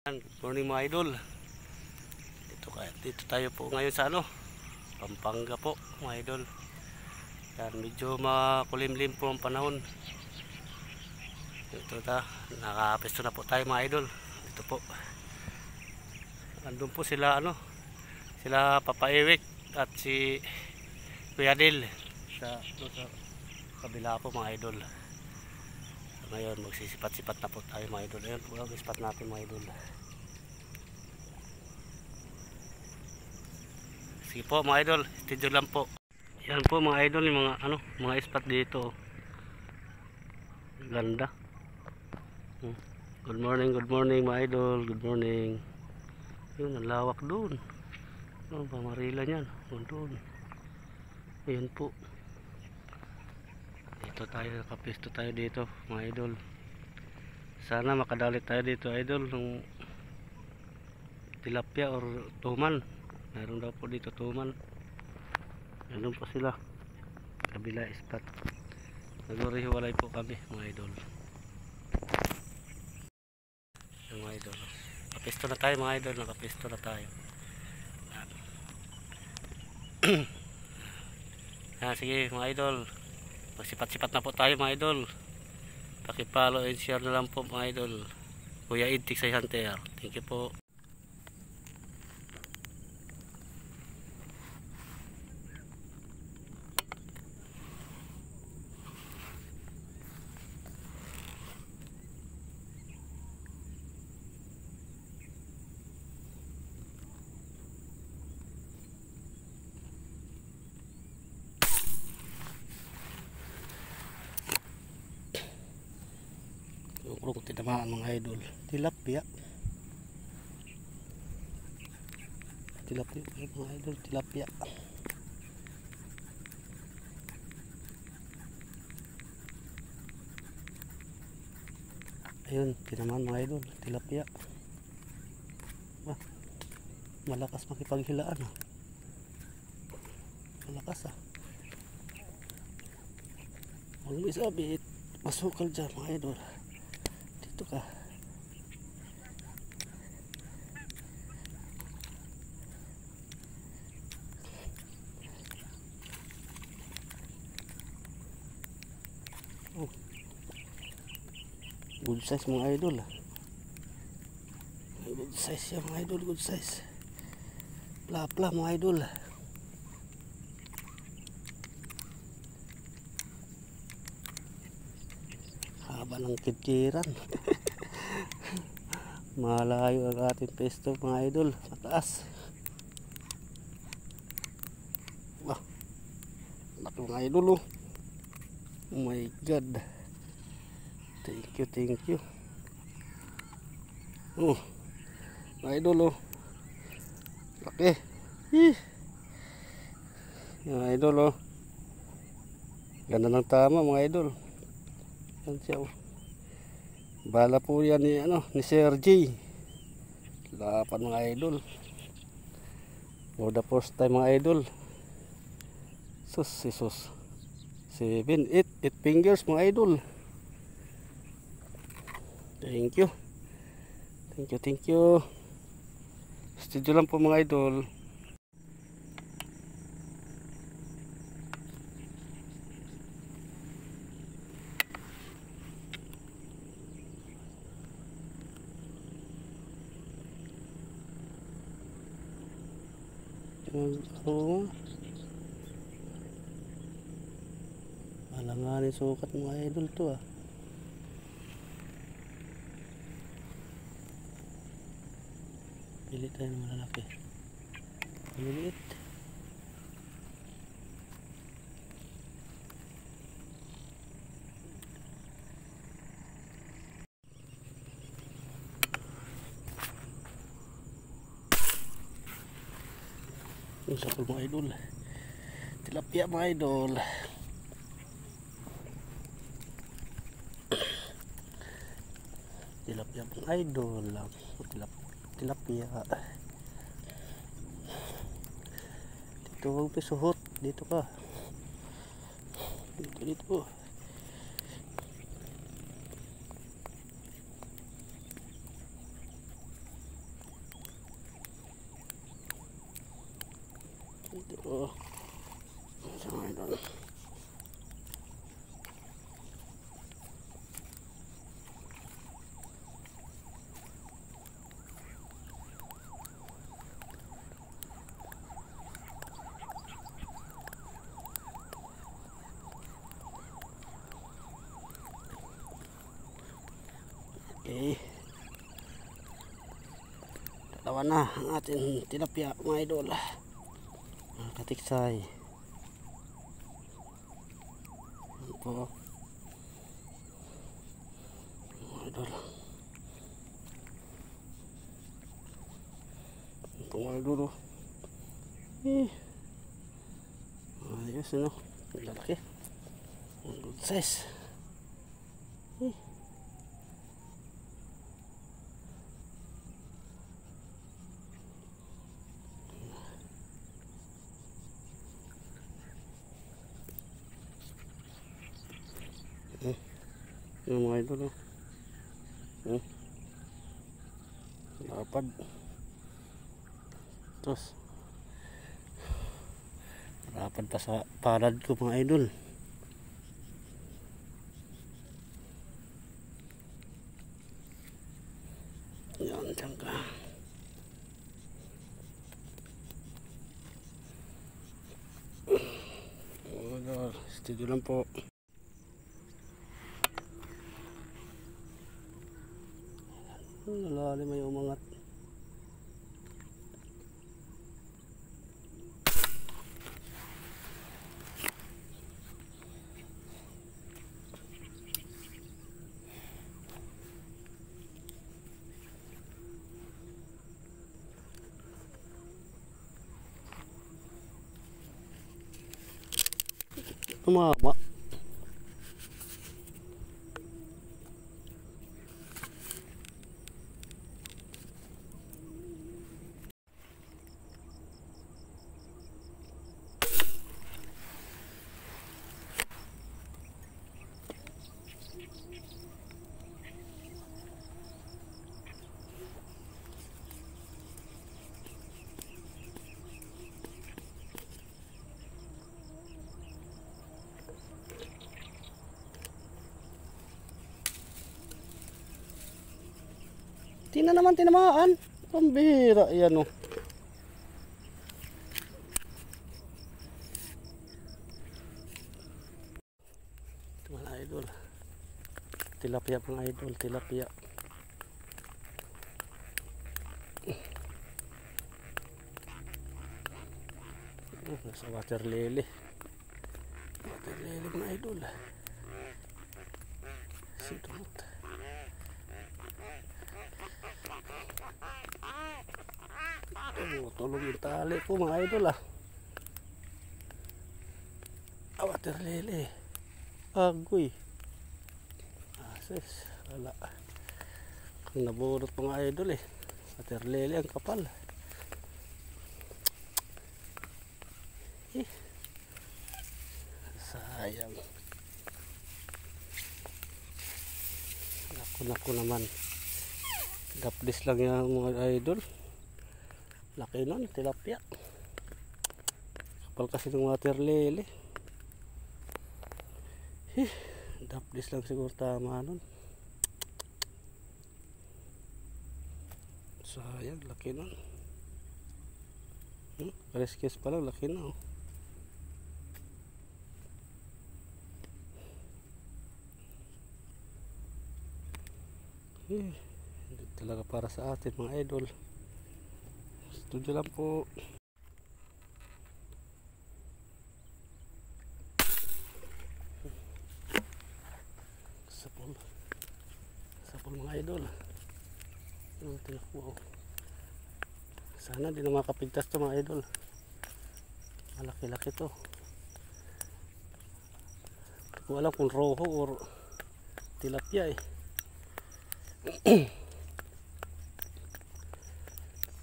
Good morning mga idol. Dito tayo po ngayon sa Pampanga po mga idol. Yan, medyo makulimlim po ang panahon. Nakapesto na po tayo mga idol. Dito po. Andun po sila sila Papa Ewek at si Kuya Del sa kabila po mga idol. Ngayon magsisipat-sipat na po tayo mga idol. Ayun po ang ispat natin mga idol. Sige po mga idol, studio lang po. Yan po mga idol, yung mga ispat dito. Ganda. Good morning mga idol. Good morning. Yun, ang lawak doon. Pamarila niyan. Doon. Ayan po. Dito tayo, nakapisto tayo dito mga idol. Sana makadalit tayo dito idol ng tilapia or tuman. Meron daw po dito tuman. Meron po sila kabila ispat. Naghiwalay po kami mga idol. Yung mga idol, nakapisto na tayo mga idol. Nakapisto na tayo. Sige mga idol, magsipat-sipat na po tayo mga idol. Pakipollow and share na lang po mga idol. Kuya Ed Tiksay Hunter, thank you po. Kurang tinamaan mga idol. Tilapia mga idol, tilapia. Ayun, tinamaan mga idol, tilapia. Malakas makipaghilaan. Malakas Ang isabit, masukal dyan mga idol. Dito ka. Good size mga idol. Good size yan mga idol, good size. Pla mga idol. Haba ng kitkiran. Malayo ang ating pesto mga idol. Mataas. Laki mga idol. Oh my god. Thank you. Mga idol. Laki. Mga idol. Ganda ng tama mga idol. Yan siya. Bala po yan ni Sir J. Lapan mga idol. For the first time mga idol. Sus. 7, 8 fingers mga idol. Thank you. Studio lang po mga idol. Alanganin sukat mga idol to Pili tayo ng malalaki. Maliliit. Yung sakol mga idol. Tilapia mga idol. Tilapia mga idol. Tilapia. Dito huwag pisuhot. Dito ka. Dito. Oh. So, mga idol. Okay. Dalawa na ang ating tilapia mga idol. Katiksay. Ano po? Mga idol. Ano po mga idol? Ayos ano? Lalaki. Good size. Yung mga idol lapad terus lapad pa sa palad ko mga idol. Yan dyan ka. Studio lang po. Lalalim may umangat. Tumama. Tina naman tinamaan. Pambihira yan o. Mga idol. Tilapia pang idol. Tilapia. Nasa water lily. Water lily mga idol. Sidot. Tulong yung tali po mga idol water lily. Agoy. Ases. Wala. Kung nabunot mga idol water lily ang kapal. Sayang. Naku naman. Daplis lang yan mga idol. Laki nun, tilapia. Kapal kasi ng water lily. Daplis lang siguro tama nun. Sayang, laki nun. Rescues pa lang, laki na hindi talaga para sa atin mga idol. Studio lang po. Sapol mga idol. Ano tinakbo? Sana di na makapigtas to mga idol. Malaki-laki to. Hindi ko alam kung roho or tilapia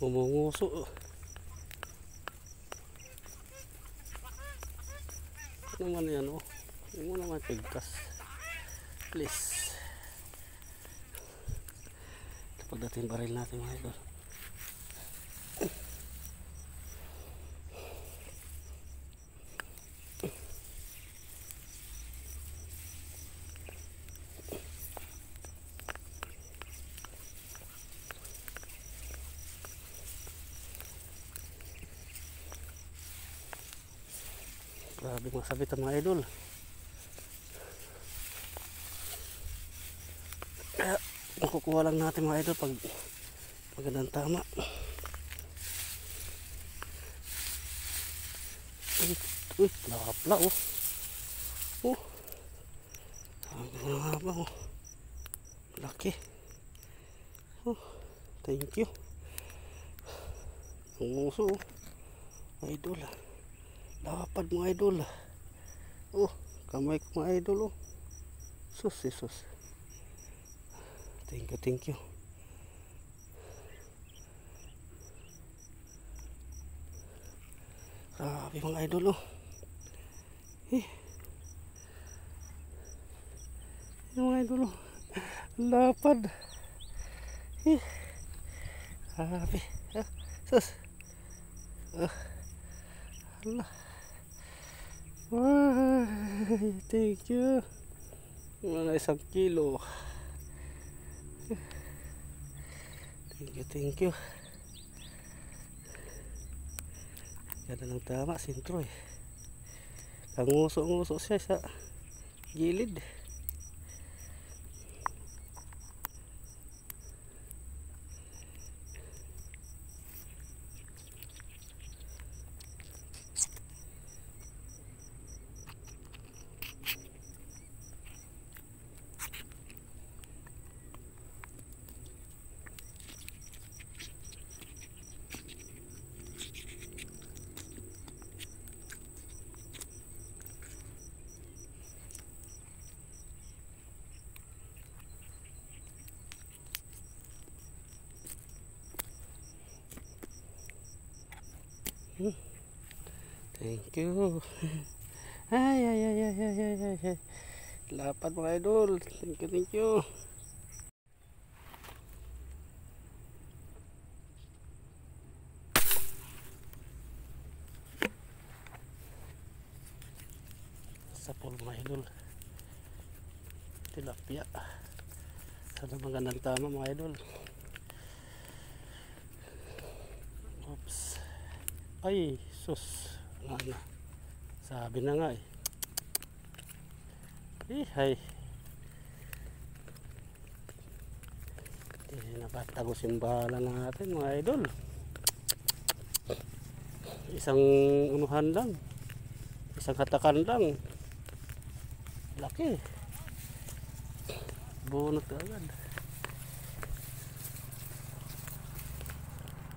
Umunguso. Ano naman yan Hindi mo naman pigtas. Please. Pagdating baril natin mga idol. Grabe mga sabit mga idol. Kaya makukuha lang natin mga idol pag magandang tama. Uy, nakapla oh. Oh. Ang haba oh. Laki. Oh, thank you. Ang uso oh. Idol. Lapad mga idol. Oh, kamay ko mga idol oh. Sus, sus. Thank you, thank you. Grabe mga idol oh. Mga idol oh. Lapad. Grabe. Sus. Allah. Thank you. Mga 1 kilo. Thank you. Ganda ng tama, sintro eh. Kanguso-nguso siya sa gilid. Thank you. Ay. Lapad mga idol. Thank you. Sapol mga idol. Tilapia. Sana magandang tama mga idol. Oops. Ay, sus. Ano? Sabi na nga eh. Hay. Napatagos yung bala natin mga idol. Isang unuhan lang. Isang hatakan lang. Laki. Bunot agad.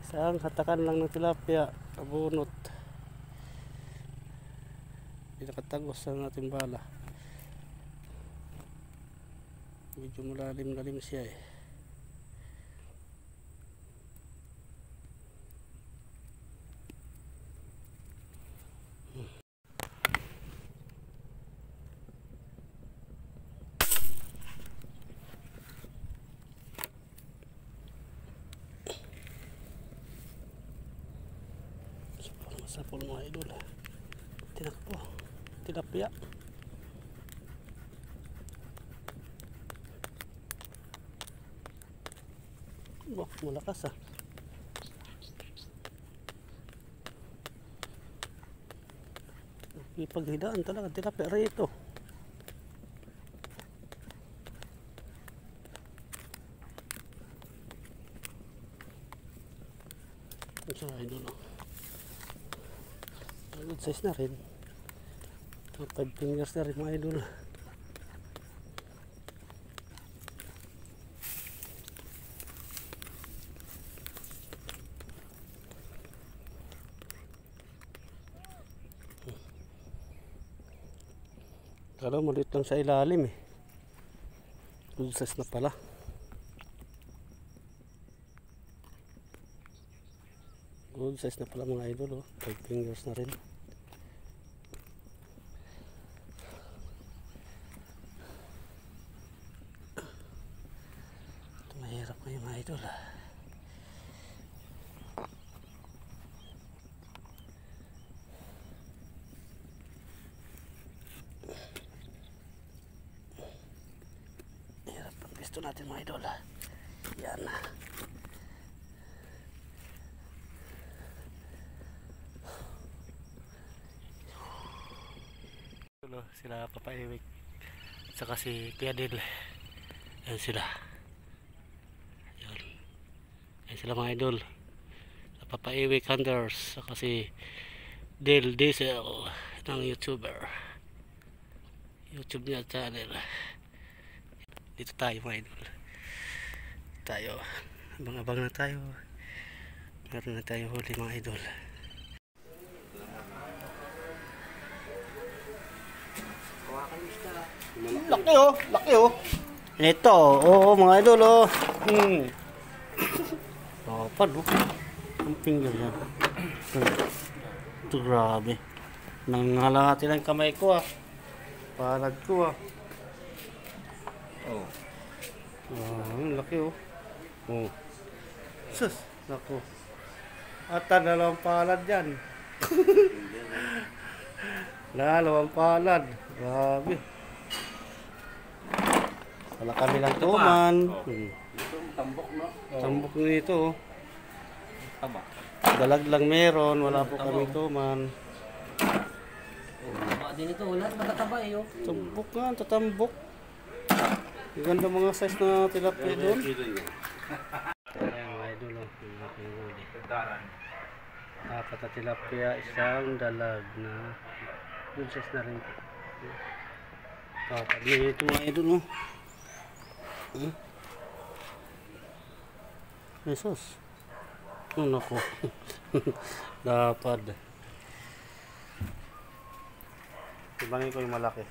Isang hatakan lang ng tilapia. Bunot. Pinakatagos sa natin bala. Medyo malalim-lalim siya eh. Sapol mga idol. Tinakbo. Tilapia. Wah, malakas ah. Ipaghidaan talaga tilapia rito. Ito idol. Good size na rin. 5 fingers na rin mga idol. Kala maliit lang sa ilalim eh. Good size na pala. Good size na pala mga idol oh. 5 fingers na rin. Mahirap na yung mga idol ah. Hirap ang pisto natin mga idol ah. Yan na. sila Papa Ewik. Saka si Kuya Del. Ayan sila. Ayan. Ayan sila mga idol. Papa Ewik Hunters. Saka si Del Diesel ng YouTuber. YouTube niya channel. Dito tayo mga idol. Tayo. Abang-abang na tayo. Meron na tayo huli mga idol. Laki oh, laki oh. Ito, oo mga idol oh. Dapat oh. Ang finger yan. Ito grabe. Nanghalangati lang kamay ko ah. Palad ko ah. Oh. Ang laki oh. Oh. Sus, naku. At dalawang palad yan. Dalawang palad. Grabe. Wala kami lang tuman. Ito tambok no? Tambok nito. Taba. Dalag lang meron. Wala po kami tuman. Taba din ito. Wala matataba eh. Tambok nga, tatambok. Ang ganda mga size na tilapia doon. Ayan mga idol. Apat na tilapia, isang dalag na good size na rin. Apat na ito mga idol. Jesus. Ano ko? Dapat. Ibangin ko yung malaki.